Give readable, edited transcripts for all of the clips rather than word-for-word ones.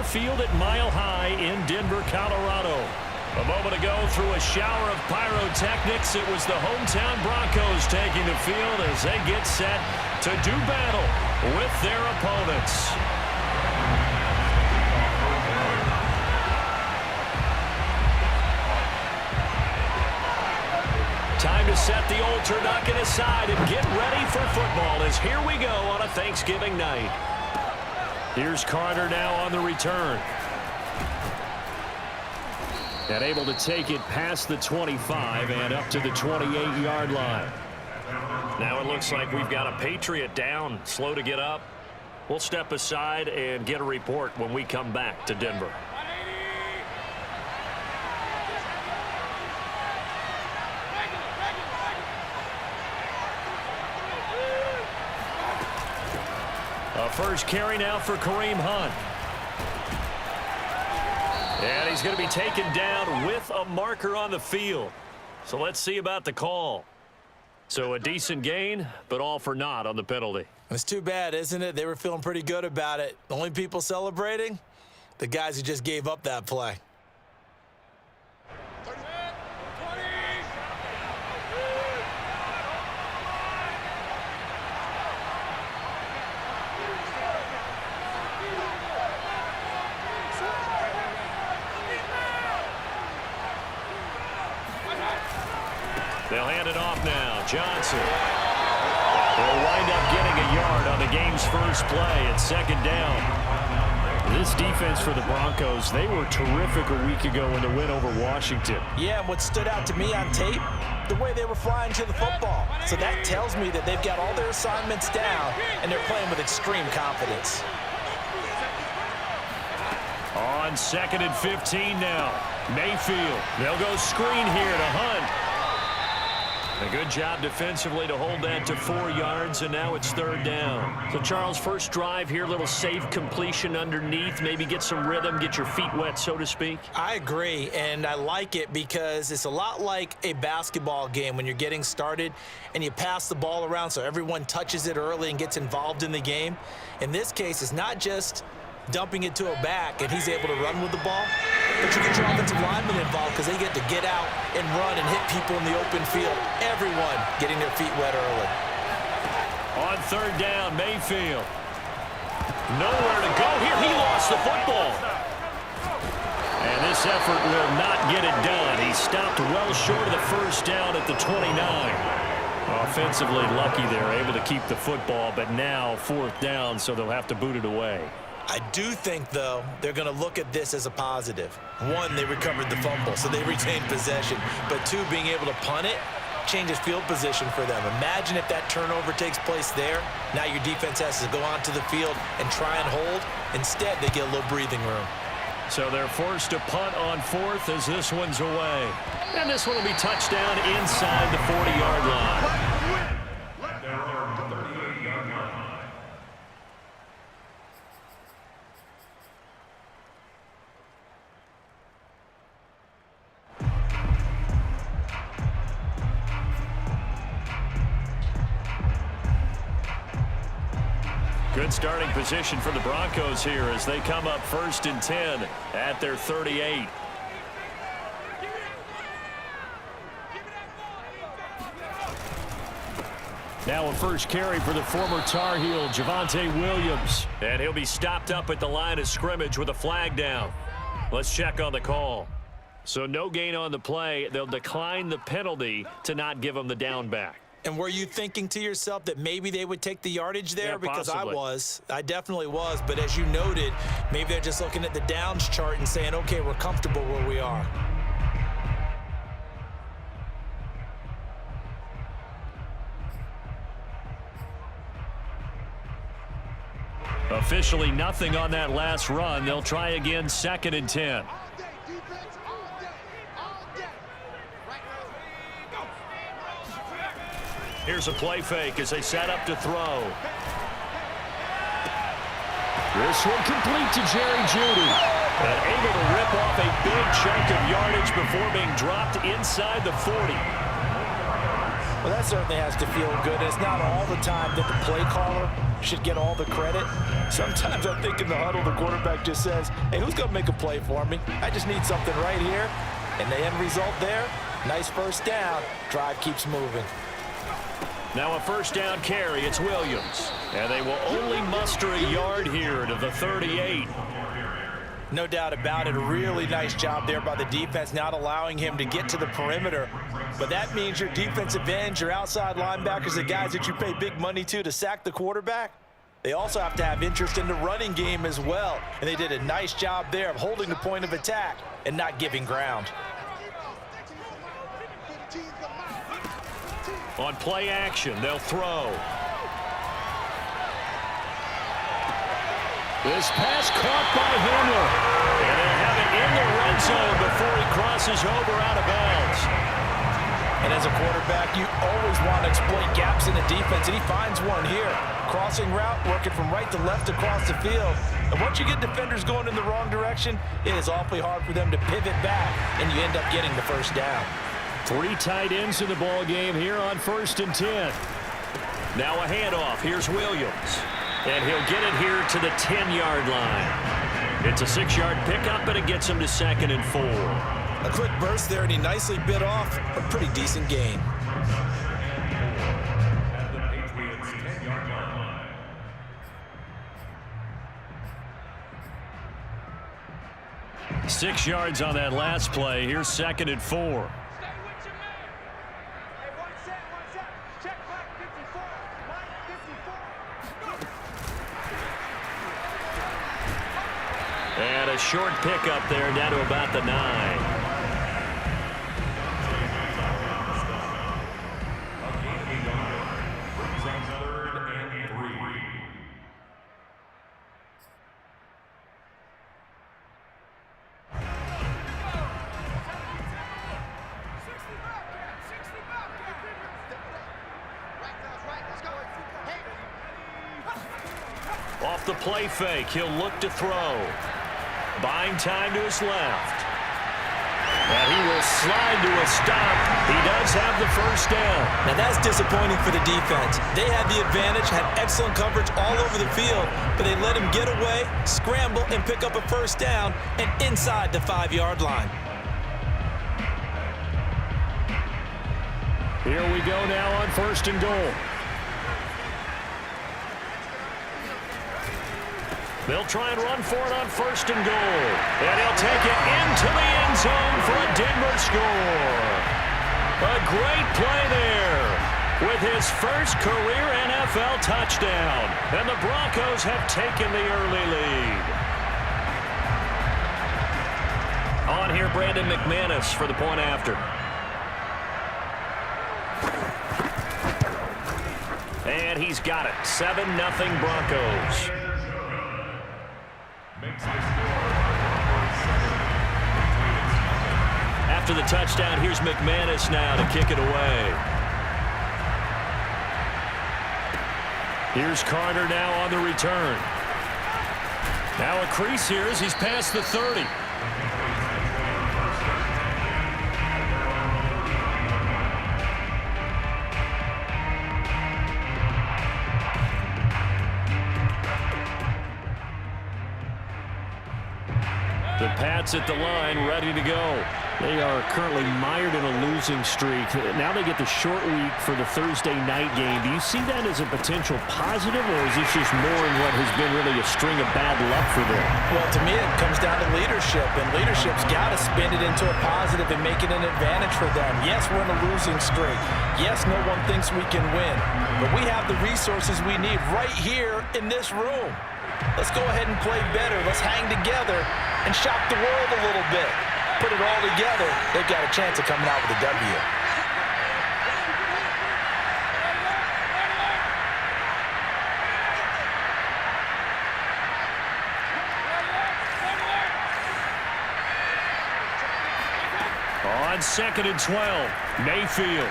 Field at Mile High in Denver, Colorado. A moment ago, through a shower of pyrotechnics, it was the hometown Broncos taking the field as they get set to do battle with their opponents. Time to set the old turducken aside and get ready for football as here we go on a Thanksgiving night. Here's Carter now on the return. And able to take it past the 25 and up to the 28-yard line. Now it looks like we've got a Patriot down, slow to get up. We'll step aside and get a report when we come back to Denver. A first carry now for Kareem Hunt. And he's going to be taken down with a marker on the field. So let's see about the call. So a decent gain, but all for naught on the penalty. It's too bad, isn't it? They were feeling pretty good about it. The only people celebrating? The guys who just gave up that play. They'll hand it off now. Johnson. They'll wind up getting a yard on the game's first play at second down. This defense for the Broncos, they were terrific a week ago in the win over Washington. Yeah, and what stood out to me on tape, the way they were flying to the football. So that tells me that they've got all their assignments down, and they're playing with extreme confidence. On 2nd and 15 now. Mayfield. They'll go screen here to Hunt. A good job defensively to hold that to 4 yards, and now it's third down. So, Charles, first drive here, little safe completion underneath, maybe get some rhythm, get your feet wet, so to speak. I agree, and I like it because it's a lot like a basketball game when you're getting started and you pass the ball around so everyone touches it early and gets involved in the game. In this case, it's not just dumping it to a back and he's able to run with the ball, but you get your offensive linemen involved because they get to get out and run and hit people in the open field. Everyone getting their feet wet early. On third down, Mayfield. Nowhere to go here. He lost the football. And this effort will not get it done. He stopped well short of the first down at the 29. Offensively lucky they're able to keep the football, but now fourth down, so they'll have to boot it away. I do think, though, they're going to look at this as a positive. One, they recovered the fumble, so they retained possession. But two, being able to punt it changes field position for them. Imagine if that turnover takes place there. Now your defense has to go onto the field and try and hold. Instead, they get a little breathing room. So they're forced to punt on fourth as this one's away. And this one will be touchdown inside the 40-yard line. Good starting position for the Broncos here as they come up 1st and 10 at their 38. Now a first carry for the former Tar Heel, Javonte Williams. And he'll be stopped up at the line of scrimmage with a flag down. Let's check on the call. So no gain on the play. They'll decline the penalty to not give him the down back. And were you thinking to yourself that maybe they would take the yardage there? Yeah, because possibly. I definitely was. But as you noted, maybe they're just looking at the downs chart and saying, okay, we're comfortable where we are. Officially nothing on that last run. They'll try again 2nd and 10. Here's a play fake as they set up to throw. This one complete to Jerry Jeudy. And able to rip off a big chunk of yardage before being dropped inside the 40. Well, that certainly has to feel good. It's not all the time that the play caller should get all the credit. Sometimes I think in the huddle, the quarterback just says, hey, who's going to make a play for me? I just need something right here. And the end result there, nice first down. Drive keeps moving. Now a first down carry. It's Williams. And they will only muster a yard here to the 38. No doubt about it. A really nice job there by the defense, not allowing him to get to the perimeter. But that means your defensive ends, your outside linebackers, the guys that you pay big money to sack the quarterback, they also have to have interest in the running game as well. And they did a nice job there of holding the point of attack and not giving ground. On play action, they'll throw. This pass caught by Himmler. And they'll have it in the red zone before he crosses over out of bounds. And as a quarterback, you always want to exploit gaps in the defense, and he finds one here. Crossing route, working from right to left across the field. And once you get defenders going in the wrong direction, it is awfully hard for them to pivot back, and you end up getting the first down. 3 tight ends in the ball game here on 1st and 10. Now a handoff. Here's Williams. And he'll get it here to the 10-yard line. It's a 6-yard pickup, and it gets him to 2nd and 4. A quick burst there, and he nicely bit off a pretty decent gain. At the Patriots' 10-yard line. Six yards on that last play. Here's 2nd and 4. And a short pickup there down to about the 9. Off the play fake, he'll look to throw. Buying time to his left. And he will slide to a stop. He does have the first down. Now that's disappointing for the defense. They had the advantage, had excellent coverage all over the field, but they let him get away, scramble, and pick up a first down and inside the 5-yard line. Here we go now on 1st and goal. They'll try and run for it on 1st and goal. And he'll take it into the end zone for a Denver score. A great play there with his first career NFL touchdown. And the Broncos have taken the early lead. On here, Brandon McManus for the point after. And he's got it. 7-0 Broncos. After the touchdown, here's McManus now to kick it away. Here's Carter now on the return. Now a crease here as he's past the 30. The Pats at the line, ready to go. They are currently mired in a losing streak. Now they get the short week for the Thursday night game. Do you see that as a potential positive, or is this just more in what has been really a string of bad luck for them? Well, to me, it comes down to leadership, and leadership's got to spin it into a positive and make it an advantage for them. Yes, we're in a losing streak. Yes, no one thinks we can win, but we have the resources we need right here in this room. Let's go ahead and play better. Let's hang together and shock the world a little bit. Put it all together, they've got a chance of coming out with a W. On 2nd and 12, Mayfield.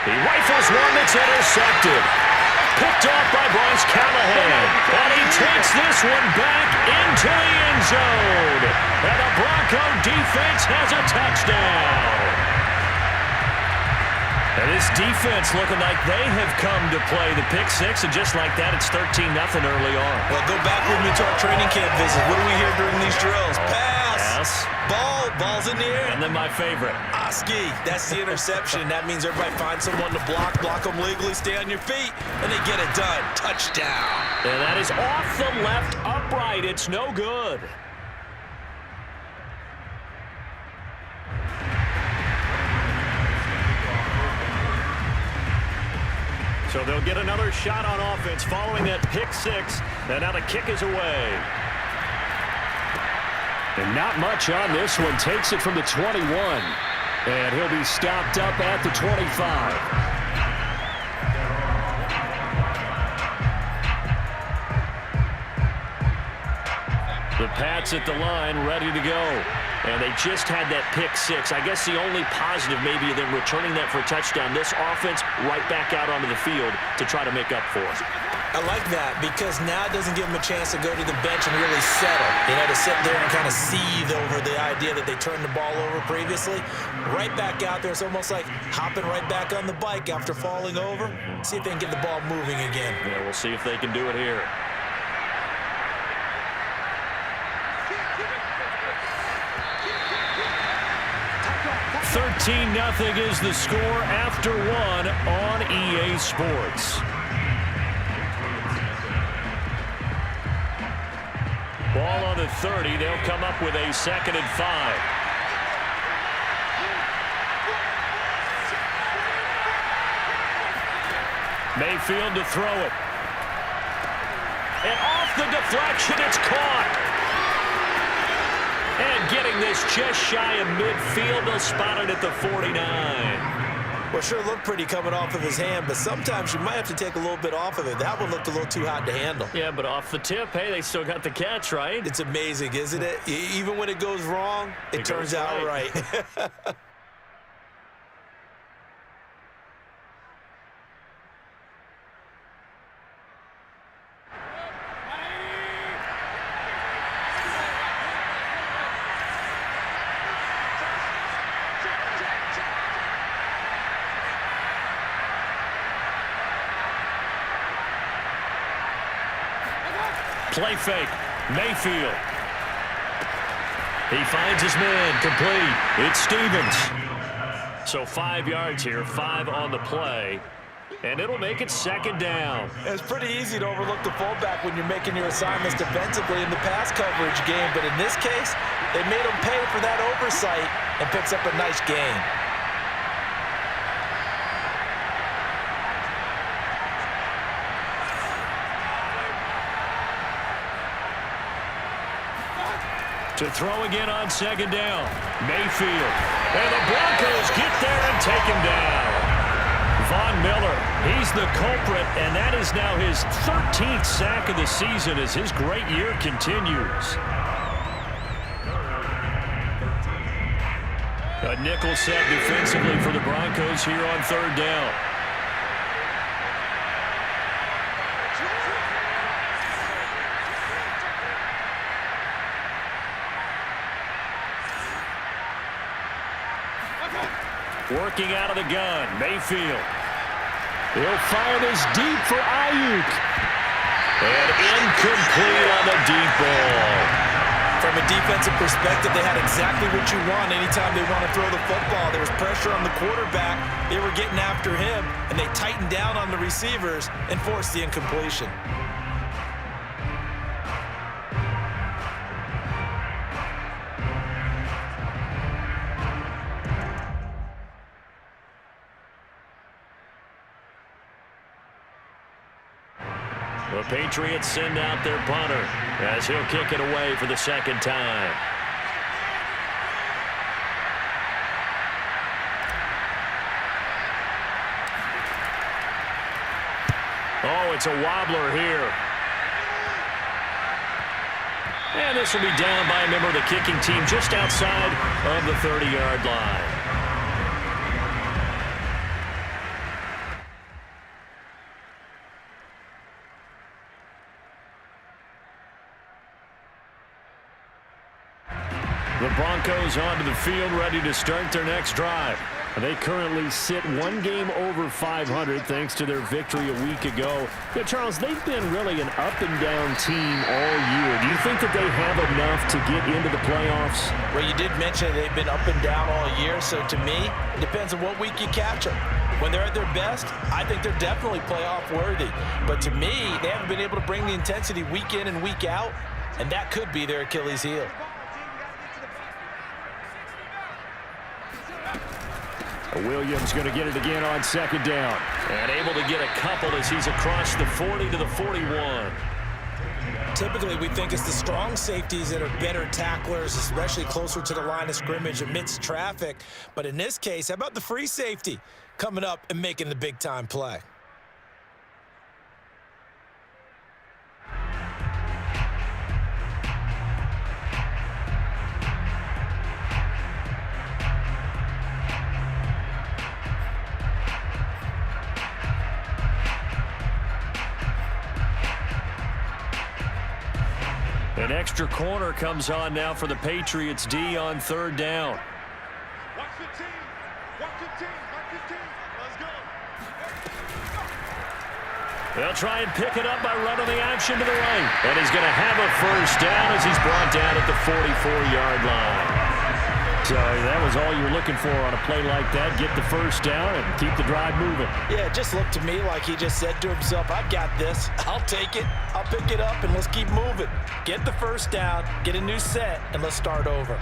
He rifles one that's intercepted. Picked off by Bryce Callahan. And he takes this one back into the end zone. And the Bronco defense has a touchdown. And this defense looking like they have come to play the pick six, and just like that, it's 13-0 early on. Well, go back with me to our training camp visit. What do we hear during these drills? Pass. Ball's in the air. And then my favorite. Oski, that's the interception. That means everybody finds someone to block them legally, stay on your feet, and they get it done. Touchdown. And that is off the left upright. It's no good. So they'll get another shot on offense following that pick six. And now the kick is away. And not much on this one. Takes it from the 21. And he'll be stopped up at the 25. The Pats at the line, ready to go. And they just had that pick six. I guess the only positive maybe of them returning that for a touchdown. This offense right back out onto the field to try to make up for it. I like that because now it doesn't give them a chance to go to the bench and really settle. You know, to sit there and kind of seethe over the idea that they turned the ball over previously. Right back out there. It's almost like hopping right back on the bike after falling over. See if they can get the ball moving again. Yeah, we'll see if they can do it here. $13-0 is the score after one on EA Sports. Ball on the 30. They'll come up with a 2nd and 5. Mayfield to throw it. And off the deflection, it's caught. And getting this just shy of midfield, they'll spot it at the 49. Well, sure looked pretty coming off of his hand, but sometimes you might have to take a little bit off of it. That one looked a little too hot to handle. Yeah, but off the tip, hey, they still got the catch, right? It's amazing, isn't it? Even when it goes wrong, it turns out right. Play fake. Mayfield. He finds his man. Complete. It's Stevens. So 5 yards here. 5 on the play. And it'll make it 2nd down. It's pretty easy to overlook the fullback when you're making your assignments defensively in the pass coverage game. But in this case, they made him pay for that oversight and picks up a nice gain. To throw again on 2nd down. Mayfield. And the Broncos get there and take him down. Von Miller, he's the culprit, and that is now his 13th sack of the season as his great year continues. A nickel set defensively for the Broncos here on 3rd down. Working out of the gun, Mayfield. He'll fire this deep for Ayuk. And incomplete on the deep ball. From a defensive perspective, they had exactly what you want anytime they want to throw the football. There was pressure on the quarterback. They were getting after him, and they tightened down on the receivers and forced the incompletion. The Patriots send out their punter as he'll kick it away for the 2nd time. Oh, it's a wobbler here. And this will be down by a member of the kicking team just outside of the 30-yard line. The Broncos onto the field, ready to start their next drive. They currently sit one game over 500 thanks to their victory a week ago. Yeah, Charles, they've been really an up-and-down team all year. Do you think that they have enough to get into the playoffs? Well, you did mention they've been up and down all year, so to me, it depends on what week you catch them. When they're at their best, I think they're definitely playoff worthy. But to me, they haven't been able to bring the intensity week in and week out, and that could be their Achilles heel. Williams going to get it again on second down. And able to get a couple as he's across the 40 to the 41. Typically, we think it's the strong safeties that are better tacklers, especially closer to the line of scrimmage amidst traffic. But in this case, how about the free safety coming up and making the big-time play? An extra corner comes on now for the Patriots D on third down. Watch the team. Watch the team. Watch the team. Let's go. They'll try and pick it up by running the option to the right. And he's going to have a first down as he's brought down at the 44-yard line. So that was all you're looking for on a play like that. Get the first down and keep the drive moving. Yeah, it just looked to me like he just said to himself, I've got this. I'll take it. I'll pick it up, and let's keep moving. Get the first down, get a new set, and let's start over.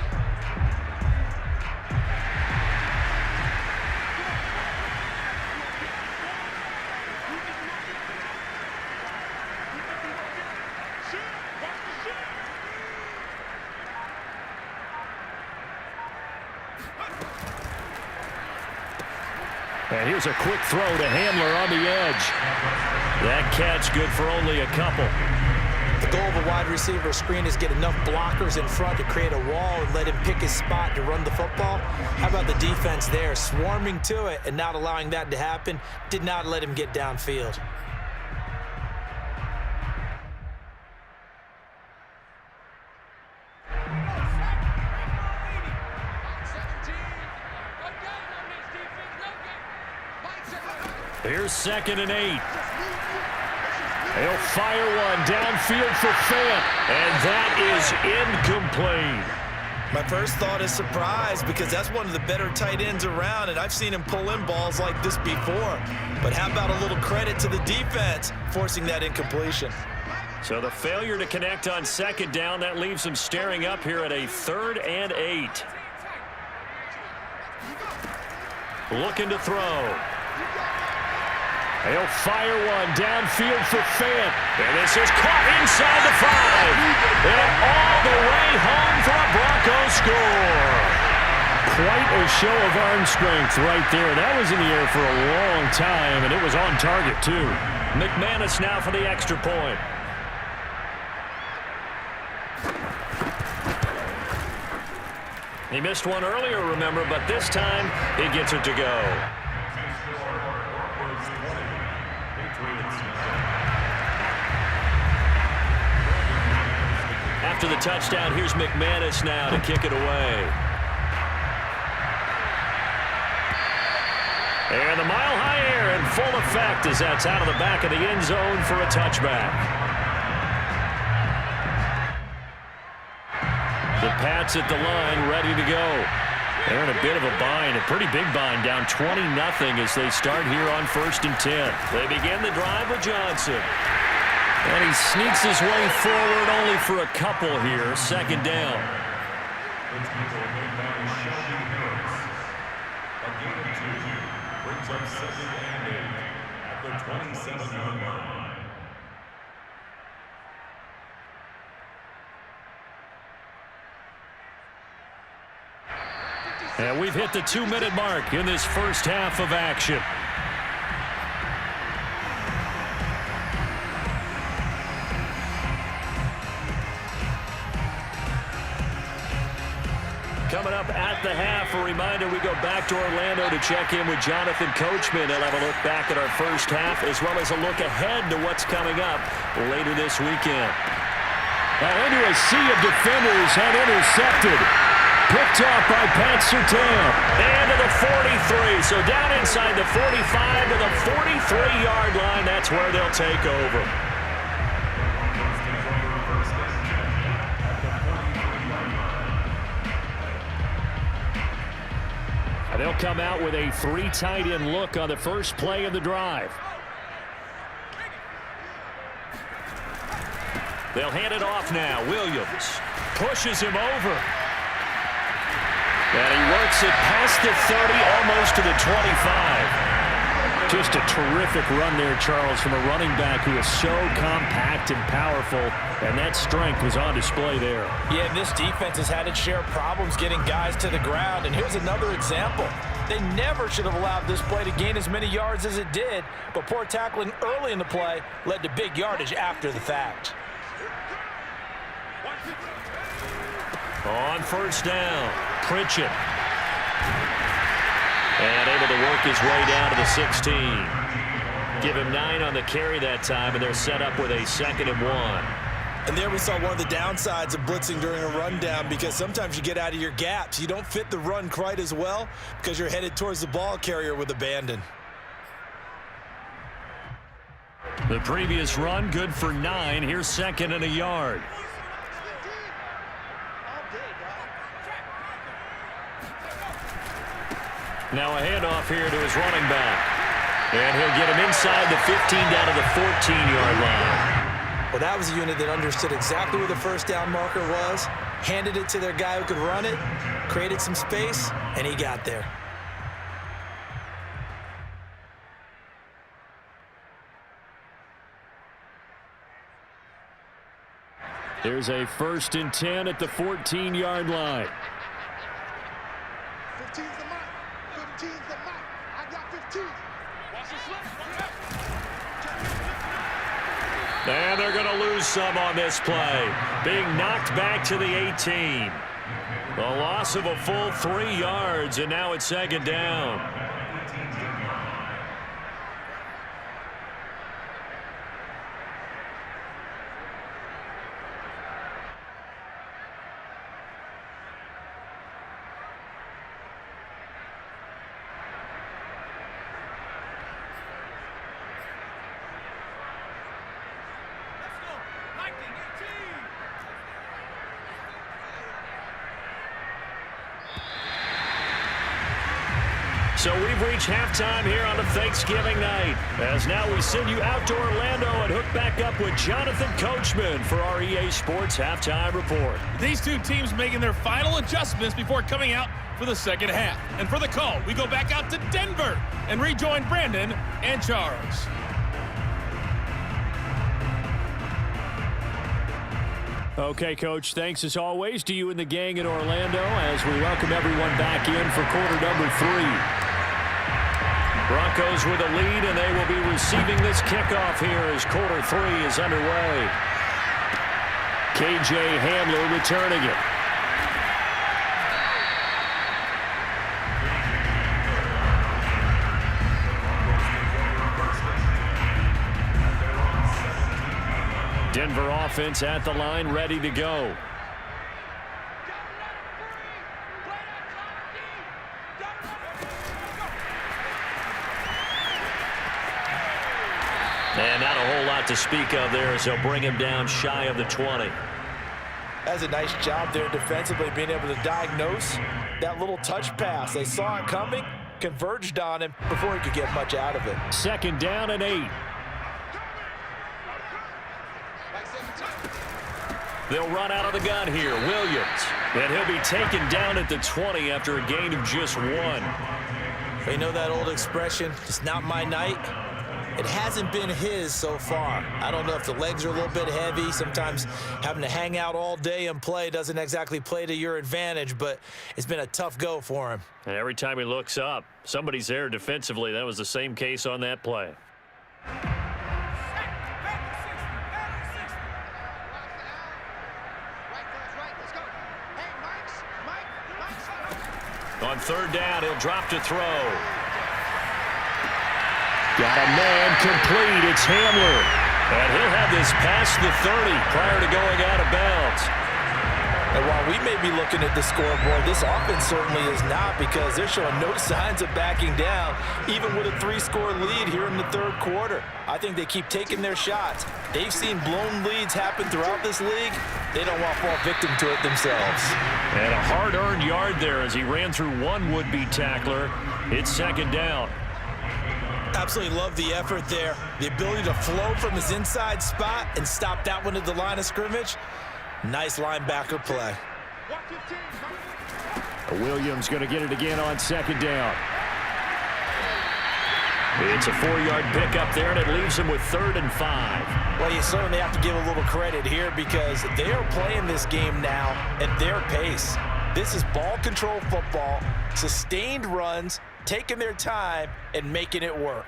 And here's a quick throw to Handler on the edge. That catch good for only a couple. The goal of a wide receiver screen is get enough blockers in front to create a wall and let him pick his spot to run the football. How about the defense there, swarming to it and not allowing that to happen? Did not let him get downfield. Here's 2nd and 8. They'll fire one downfield for Fant, and that is incomplete. My first thought is surprise because that's one of the better tight ends around, and I've seen him pull in balls like this before. But how about a little credit to the defense forcing that incompletion? So the failure to connect on 2nd down, that leaves them staring up here at a 3rd and 8. Looking to throw. He'll fire one downfield for Fant. And this is caught inside the 5. And all the way home for a Broncos score. Quite a show of arm strength right there. That was in the air for a long time, and it was on target, too. McManus now for the extra point. He missed one earlier, remember, but this time he gets it to go. After the touchdown, here's McManus now to kick it away. And the mile-high air in full effect as that's out of the back of the end zone for a touchback. The Pats at the line, ready to go. They're in a bit of a bind, a pretty big bind, down 20-0 as they start here on 1st and 10. They begin the drive with Johnson. And he sneaks his way forward only for a couple here. 2nd down. Brings up 2nd and 8 at the 27-yard line. And we've hit the 2-minute mark in this first half of action. Coming up at the half, a reminder, we go back to Orlando to check in with Jonathan Coachman and have a look back at our first half, as well as a look ahead to what's coming up later this weekend. Now into a sea of defenders and intercepted. picked off by Pat Surtain. And to the 43. So down inside the 45 to the 43-yard line. That's where they'll take over. And they'll come out with a 3 tight end look on the first play of the drive. They'll hand it off now. Williams pushes him over. And he works it past the 30, almost to the 25. Just a terrific run there, Charles, from a running back who is so compact and powerful, and that strength was on display there. Yeah, and this defense has had its share of problems getting guys to the ground, and here's another example. They never should have allowed this play to gain as many yards as it did, but poor tackling early in the play led to big yardage after the fact. On first down, Pritchett. And able to work his way down to the 16. Give him 9 on the carry that time, and they're set up with a 2nd and 1. And there we saw one of the downsides of blitzing during a rundown, because sometimes you get out of your gaps. You don't fit the run quite as well because you're headed towards the ball carrier with abandon. The previous run, good for 9. Here's 2nd and a yard. Now a handoff here to his running back. And he'll get him inside the 15 down to the 14-yard line. Well, that was a unit that understood exactly where the first down marker was, handed it to their guy who could run it, created some space, and he got there. There's a 1st and 10 at the 14-yard line. 15's the mark. 15's the mark. I got 15. Watch the slip. And they're going to lose some on this play. Being knocked back to the 18. The loss of a full 3 yards, and now it's 2nd down. So we've reached halftime here on a Thanksgiving night. As now we send you out to Orlando and hook back up with Jonathan Coachman for our EA Sports Halftime Report. These two teams making their final adjustments before coming out for the second half. And for the call, we go back out to Denver and rejoin Brandon and Charles. Okay, Coach, thanks as always to you and the gang in Orlando as we welcome everyone back in for quarter number 3. Broncos with a lead, and they will be receiving this kickoff here as quarter 3 is underway. KJ Hamler returning it. Denver offense at the line, ready to go. And not a whole lot to speak of there as they'll bring him down shy of the 20. That's a nice job there defensively, being able to diagnose that little touch pass. They saw it coming, converged on him before he could get much out of it. 2nd down and 8. They'll run out of the gun here. Williams. And he'll be taken down at the 20 after a gain of just 1. You know that old expression, it's not my night? It hasn't been his so far. I don't know if the legs are a little bit heavy. Sometimes having to hang out all day and play doesn't exactly play to your advantage, but it's been a tough go for him. And every time he looks up, somebody's there defensively. That was the same case on that play. On 3rd down, he'll drop to throw. Got a man complete. It's Hamler. And he'll have this past the 30 prior to going out of bounds. And while we may be looking at the scoreboard, this offense certainly is not, because they're showing no signs of backing down, even with a 3-score lead here in the third quarter. I think they keep taking their shots. They've seen blown leads happen throughout this league. They don't want to fall victim to it themselves. And a hard-earned yard there as he ran through one would-be tackler. It's second down. Absolutely love the effort there. The ability to flow from his inside spot and stop that one at the line of scrimmage. Nice linebacker play. Williams going to get it again on second down. It's a 4-yard pickup there, and it leaves him with 3rd and 5. Well, you certainly have to give a little credit here, because they are playing this game now at their pace. This is ball control football, sustained runs, taking their time and making it work.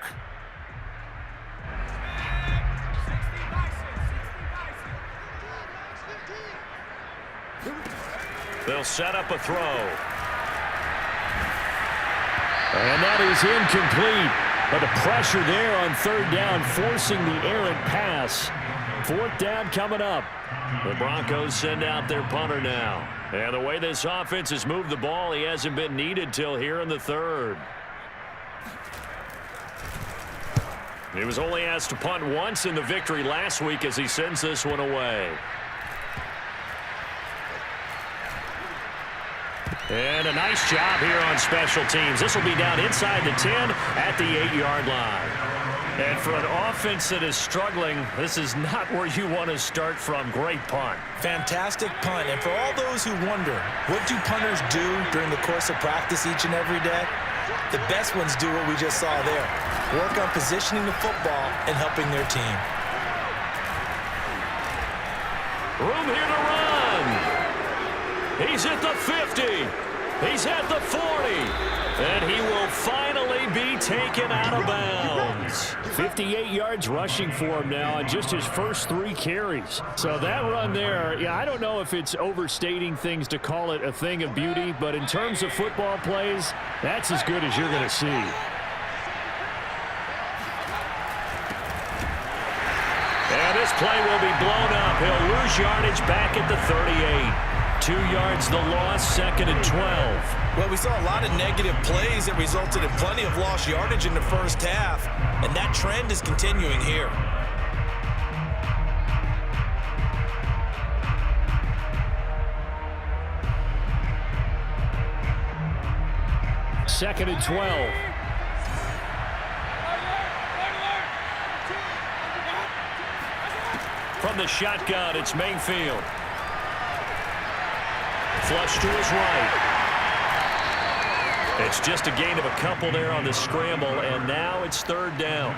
They'll set up a throw. And that is incomplete. But the pressure there on 3rd down, forcing the errant pass. 4th down coming up. The Broncos send out their punter now. And the way this offense has moved the ball, he hasn't been needed till here in the 3rd. He was only asked to punt once in the victory last week as he sends this one away. And a nice job here on special teams. This will be down inside the 10 at the 8-yard line. And for an offense that is struggling, this is not where you want to start from. Great punt. Fantastic punt. And for all those who wonder, what do punters do during the course of practice each and every day? The best ones do what we just saw there. Work on positioning the football and helping their team. Room here to run. He's at the 50. He's at the 40. And he will finally be taken out of bounds. 58 yards rushing for him now on just his first 3 carries. So that run there, yeah, I don't know if it's overstating things to call it a thing of beauty, but in terms of football plays, that's as good as you're going to see. And this play will be blown up. He'll lose yardage back at the 38. 2 yards the loss, 2nd and 12. Well, we saw a lot of negative plays that resulted in plenty of lost yardage in the first half, and that trend is continuing here. Second and 12. From the shotgun, it's Mayfield. Flush to his right. It's just a gain of a couple there on the scramble, and now it's 3rd down.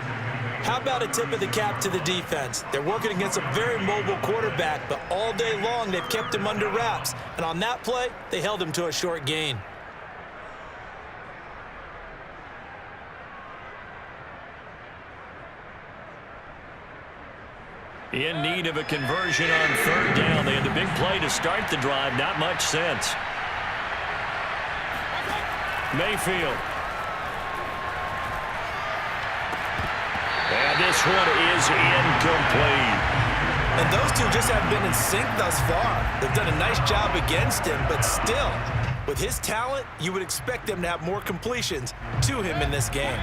How about a tip of the cap to the defense? They're working against a very mobile quarterback, but all day long they've kept him under wraps. And on that play, they held him to a short gain. In need of a conversion on 3rd down. They had the big play to start the drive. Not much sense. Mayfield. And this one is incomplete. And those two just haven't been in sync thus far. They've done a nice job against him, but still, with his talent, you would expect them to have more completions to him in this game.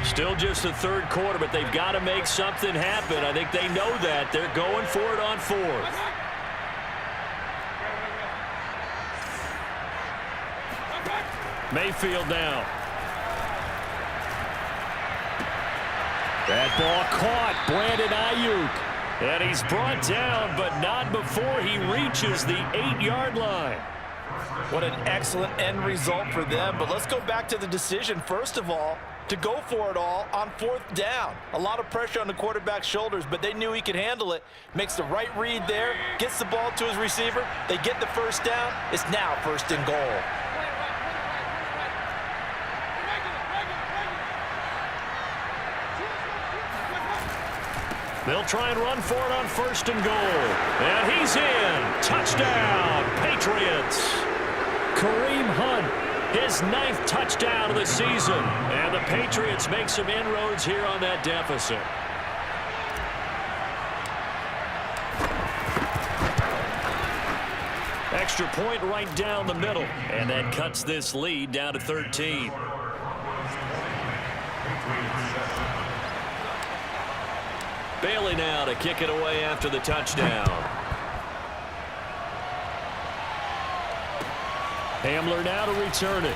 Still just the 3rd quarter, but they've got to make something happen. I think they know that. They're going for it on 4th. Mayfield now. That ball caught. Brandon Ayuk. And he's brought down, but not before he reaches the 8-yard line. What an excellent end result for them. But let's go back to the decision, first of all, to go for it all on 4th down. A lot of pressure on the quarterback's shoulders, but they knew he could handle it. Makes the right read there, gets the ball to his receiver. They get the 1st down. It's now 1st and goal. They'll try and run for it on 1st and goal. And he's in. Touchdown, Patriots. Kareem Hunt, his 9th touchdown of the season. And the Patriots make some inroads here on that deficit. extra point right down the middle. And that cuts this lead down to 13. Bailey now to kick it away after the touchdown. Hamler now to return it.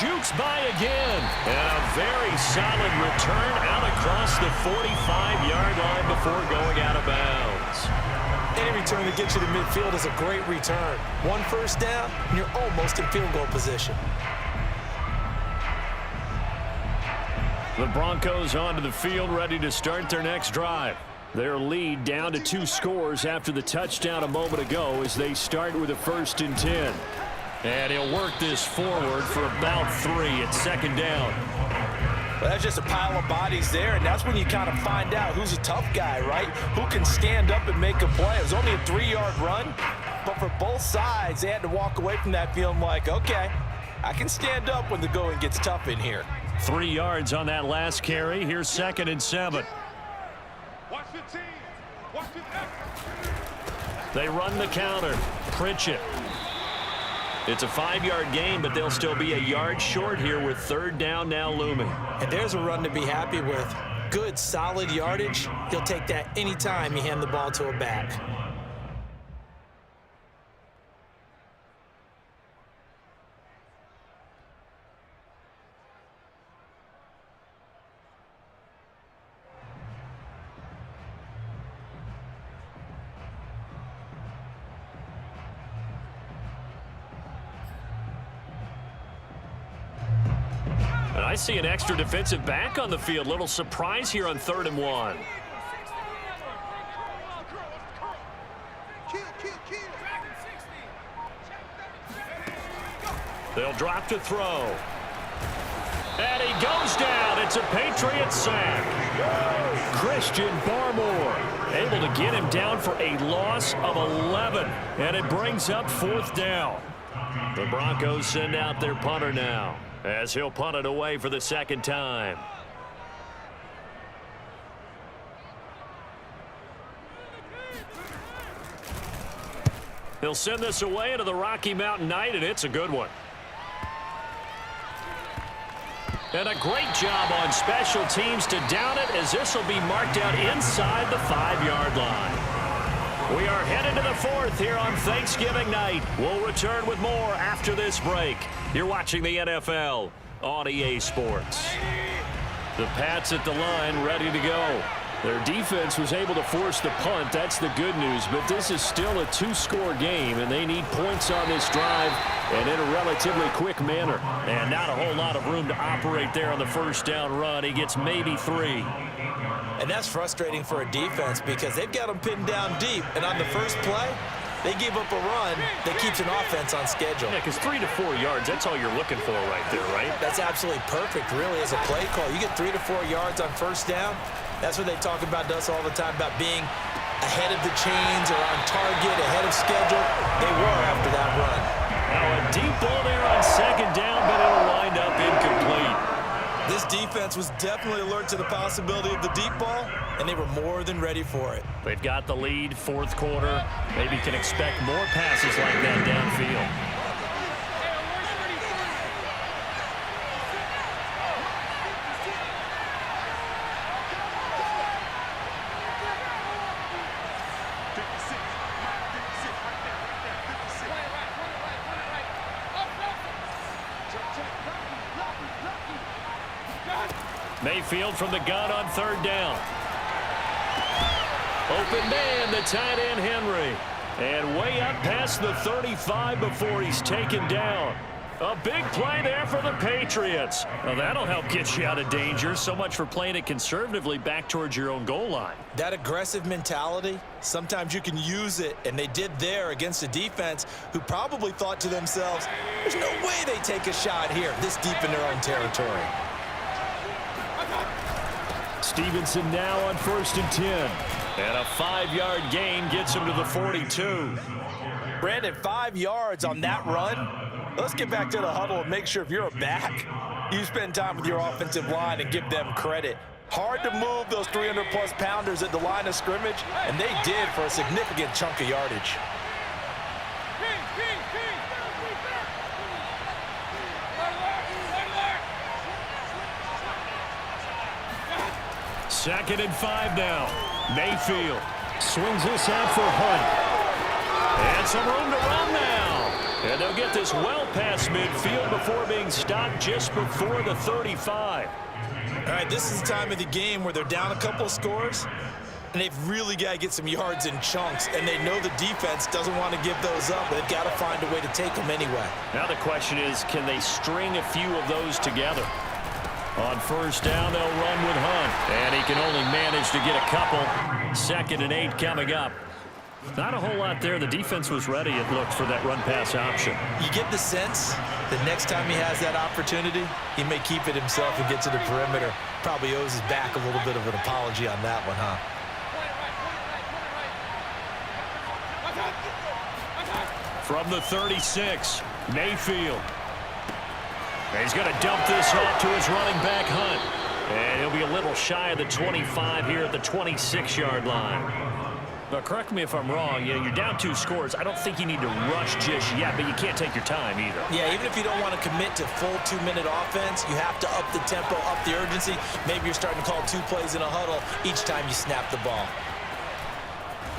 Jukes by again. And a very solid return out across the 45-yard line before going out of bounds. Any return that gets you to midfield is a great return. One first down, and you're almost in field goal position. The Broncos onto the field, ready to start their next drive. Their lead down to 2 scores after the touchdown a moment ago as they start with a 1st and 10. And he'll work this forward for about 3 at 2nd down. Well, that's just a pile of bodies there, and that's when you kind of find out who's a tough guy, right? Who can stand up and make a play. It was only a 3-yard run, but for both sides, they had to walk away from that feeling like, okay, I can stand up when the going gets tough in here. 3 yards on that last carry. Here's 2nd and 7. Watch the team. Watch the team. They run the counter. Pritchett. It's a 5-yard gain, but they'll still be a yard short here with 3rd down now looming. And there's a run to be happy with. Good, solid yardage. He'll take that anytime you hand the ball to a back. And I see an extra defensive back on the field. Little surprise here on 3rd and 1. They'll drop to throw. And he goes down. It's a Patriots sack. Christian Barmore able to get him down for a loss of 11. And it brings up 4th down. The Broncos send out their punter now, as he'll punt it away for the 2nd time. He'll send this away into the Rocky Mountain night, and it's a good one. And a great job on special teams to down it, as this will be marked out inside the 5-yard line. We are headed to the 4th here on Thanksgiving night. We'll return with more after this break. You're watching the NFL on EA Sports. The Pats at the line, ready to go. Their defense was able to force the punt. That's the good news, but this is still a 2-score game, and they need points on this drive and in a relatively quick manner. And not a whole lot of room to operate there on the 1st down run. He gets maybe 3. And that's frustrating for a defense because they've got them pinned down deep, and on the first play, they give up a run that keeps an offense on schedule. Yeah, because 3 to 4 yards, that's all you're looking for right there, right? That's absolutely perfect, really, as a play call. You get 3 to 4 yards on 1st down. That's what they talk about to us all the time, about being ahead of the chains or on target, ahead of schedule. They were after that run. Now a deep ball there on 2nd down, but it'll wind up incomplete. This defense was definitely alert to the possibility of the deep ball, and they were more than ready for it. They've got the lead, 4th quarter. Maybe can expect more passes like that downfield. Mayfield from the gun on 3rd down. Open man, the tight end Henry. And way up past the 35 before he's taken down. A big play there for the Patriots. Well, that'll help get you out of danger. So much for playing it conservatively back towards your own goal line. That aggressive mentality, sometimes you can use it, and they did there against a defense who probably thought to themselves, there's no way they take a shot here this deep in their own territory. Stevenson now on 1st and 10. And a 5-yard gain gets him to the 42. Brandon, 5 yards on that run. Let's get back to the huddle and make sure if you're a back, you spend time with your offensive line and give them credit. Hard to move those 300-plus pounders at the line of scrimmage, and they did for a significant chunk of yardage. Second and 5 now. Mayfield swings this out for Hunt. And some room to run now. And they'll get this well past midfield before being stopped just before the 35. All right, this is the time of the game where they're down a couple of scores, and they've really got to get some yards in chunks, and they know the defense doesn't want to give those up. They've got to find a way to take them anyway. Now the question is, can they string a few of those together? On first down, they'll run with Hunt, and he can only manage to get a couple. 2nd and 8 coming up. Not a whole lot there. The defense was ready, it looked, for that run-pass option. You get the sense that next time he has that opportunity, he may keep it himself and get to the perimeter. Probably owes his back a little bit of an apology on that one, huh? From the 36, Mayfield. And he's going to dump this off to his running back, Hunt. And he'll be a little shy of the 25 here at the 26-yard line. Now, correct me if I'm wrong. You're down 2 scores. I don't think you need to rush just yet, but you can't take your time either. Yeah, even if you don't want to commit to full 2-minute offense, you have to up the tempo, up the urgency. Maybe you're starting to call 2 plays in a huddle each time you snap the ball.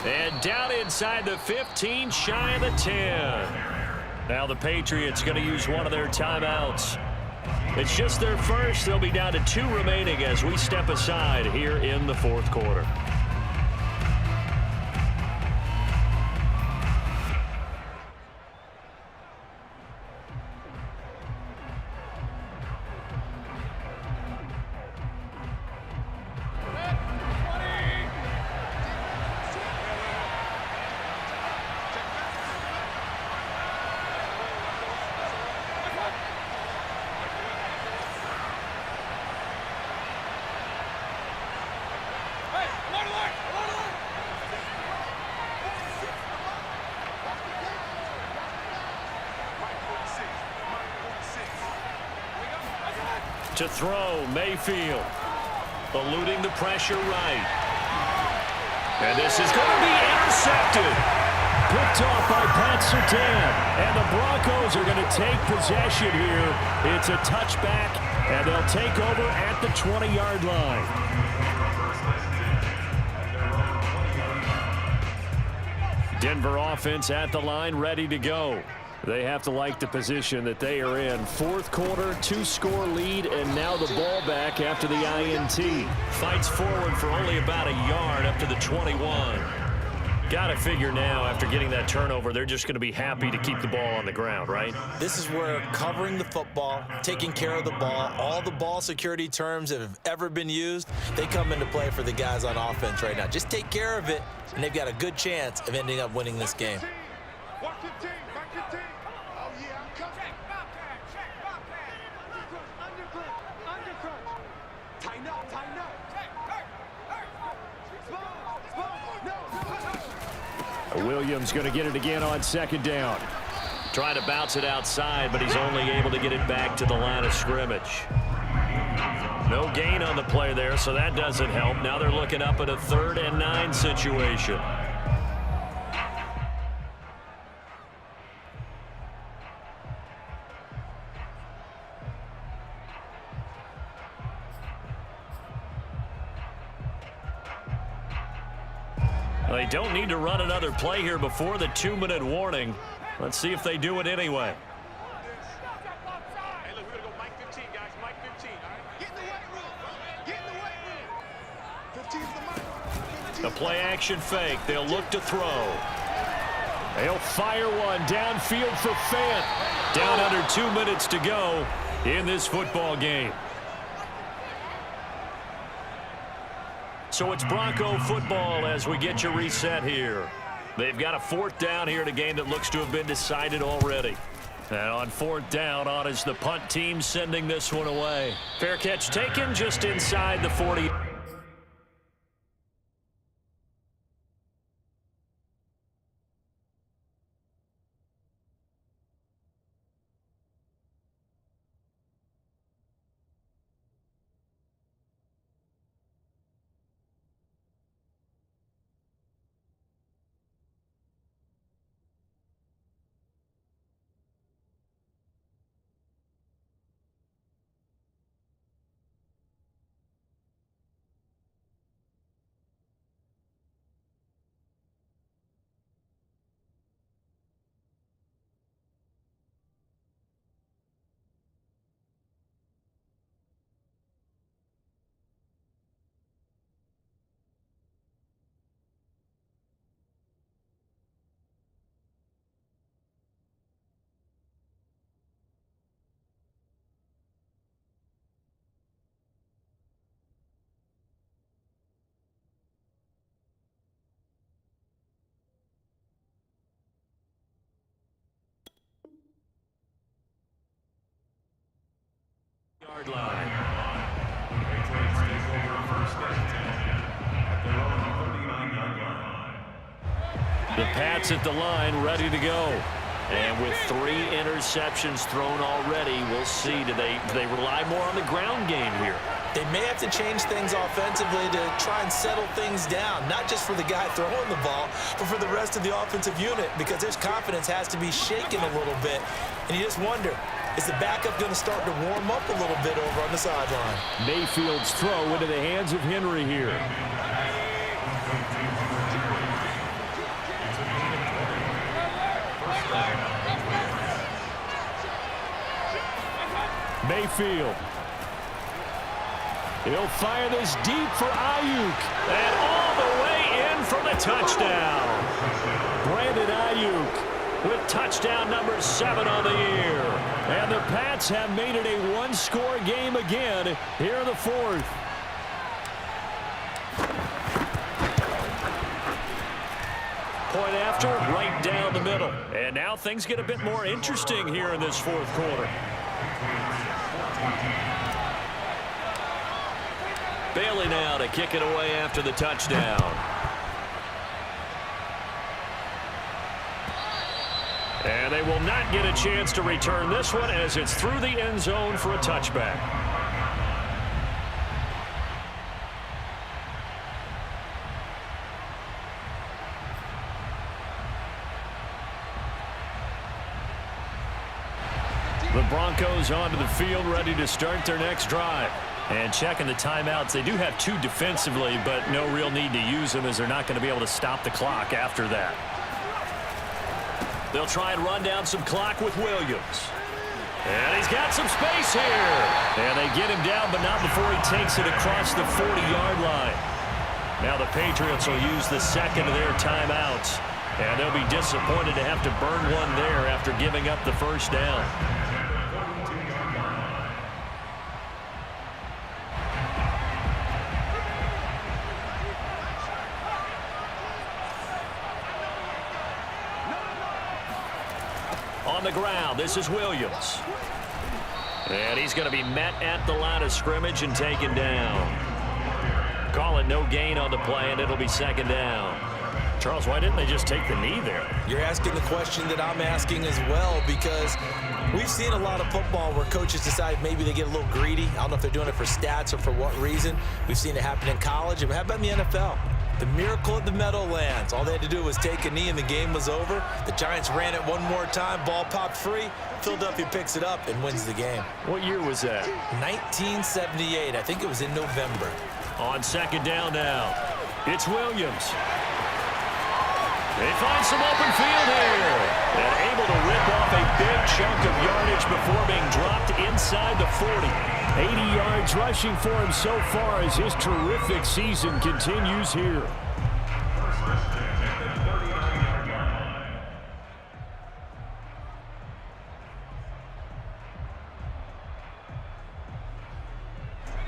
And down inside the 15, shy of the 10. Now the Patriots going to use one of their timeouts. It's just their first. They'll be down to 2 remaining as we step aside here in the 4th quarter. To throw, Mayfield. Eluding the pressure right. And this is going to be intercepted. Picked off by Pat Surtain. And the Broncos are going to take possession here. It's a touchback, and they'll take over at the 20-yard line. Denver offense at the line, ready to go. They have to like the position that they are in. 4th quarter, 2-score lead, and now the ball back after the INT. Fights forward for only about a yard up to the 21. Got to figure now, after getting that turnover, they're just going to be happy to keep the ball on the ground, right? This is where covering the football, taking care of the ball, all the ball security terms that have ever been used, they come into play for the guys on offense right now. Just take care of it, and they've got a good chance of ending up winning this game. Watch your team, back your team. Oh, yeah, I'm coming. Undercrunch. Tighten up. Williams going to get it again on 2nd down. Trying to bounce it outside, but he's only able to get it back to the line of scrimmage. No gain on the play there, so that doesn't help. Now they're looking up at a 3rd and 9 situation. They don't need to run another play here before the 2-minute warning. Let's see if they do it anyway. Hey, look, we're going to go Mike 15, guys. Mike 15. All right? Get in the weight room, bro. Get in the weight room. 15's the mic. A play-action fake. They'll look to throw. They'll fire one downfield for Fant. Down under 2 minutes to go in this football game. So it's Bronco football as we get you reset here. They've got a 4th down here in a game that looks to have been decided already. And on 4th down, on is the punt team sending this one away. Fair catch taken just inside the 40. line. The Pats at the line, ready to go. And with 3 interceptions thrown already, we'll see. Do they rely more on the ground game here? They may have to change things offensively to try and settle things down, not just for the guy throwing the ball, but for the rest of the offensive unit, because their confidence has to be shaken a little bit. And you just wonder, is the backup going to start to warm up a little bit over on the sideline? Mayfield's throw into the hands of Henry here. Mayfield. He'll fire this deep for Ayuk. And all the way in for the touchdown. Brandon Ayuk with touchdown number 7 on the year. And the Pats have made it a one-score game again here in the 4th. Point after, right down the middle. And now things get a bit more interesting here in this 4th quarter. Bailey now to kick it away after the touchdown. And they will not get a chance to return this one as it's through the end zone for a touchback. The Broncos onto the field, ready to start their next drive. And checking the timeouts, they do have 2 defensively, but no real need to use them as they're not going to be able to stop the clock after that. They'll try and run down some clock with Williams. And he's got some space here. And they get him down, but not before he takes it across the 40-yard line. Now the Patriots will use the second of their timeouts. And they'll be disappointed to have to burn one there after giving up the first down. On the ground, this is Williams. And he's going to be met at the line of scrimmage and taken down. Call it no gain on the play, and it'll be second down. Charles, why didn't they just take the knee there? You're asking the question that I'm asking as well, because we've seen a lot of football where coaches decide maybe they get a little greedy. I don't know if they're doing it for stats or for what reason. We've seen it happen in college. How about in the NFL? The miracle of the Meadowlands. All they had to do was take a knee and the game was over. The Giants ran it one more time. Ball popped free. Philadelphia picks it up and wins the game. What year was that? 1978. I think it was in November. On second down now. It's Williams. They find some open field here. And able to rip off a big chunk of yardage before being dropped inside the 40. 80 yards rushing for him so far as his terrific season continues here.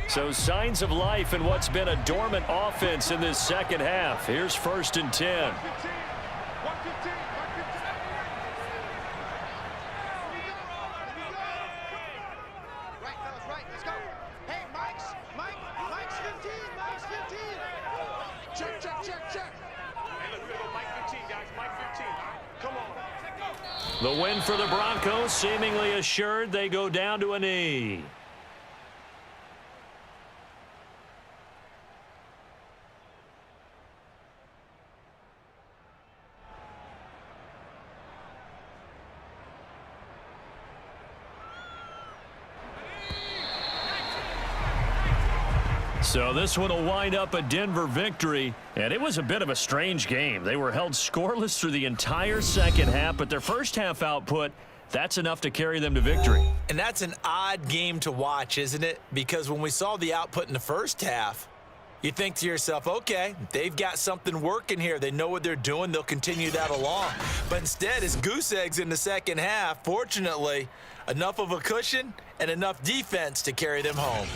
So signs of life in what's been a dormant offense in this second half. Here's 1st and 10. The win for the Broncos seemingly assured. They go down to a knee. So this one will wind up a Denver victory, and it was a bit of a strange game. They were held scoreless through the entire second half, but their first half output, that's enough to carry them to victory. And that's an odd game to watch, isn't it? Because when we saw the output in the first half, you think to yourself, okay, they've got something working here. They know what they're doing. They'll continue that along. But instead, it's goose eggs in the second half. Fortunately, enough of a cushion and enough defense to carry them home.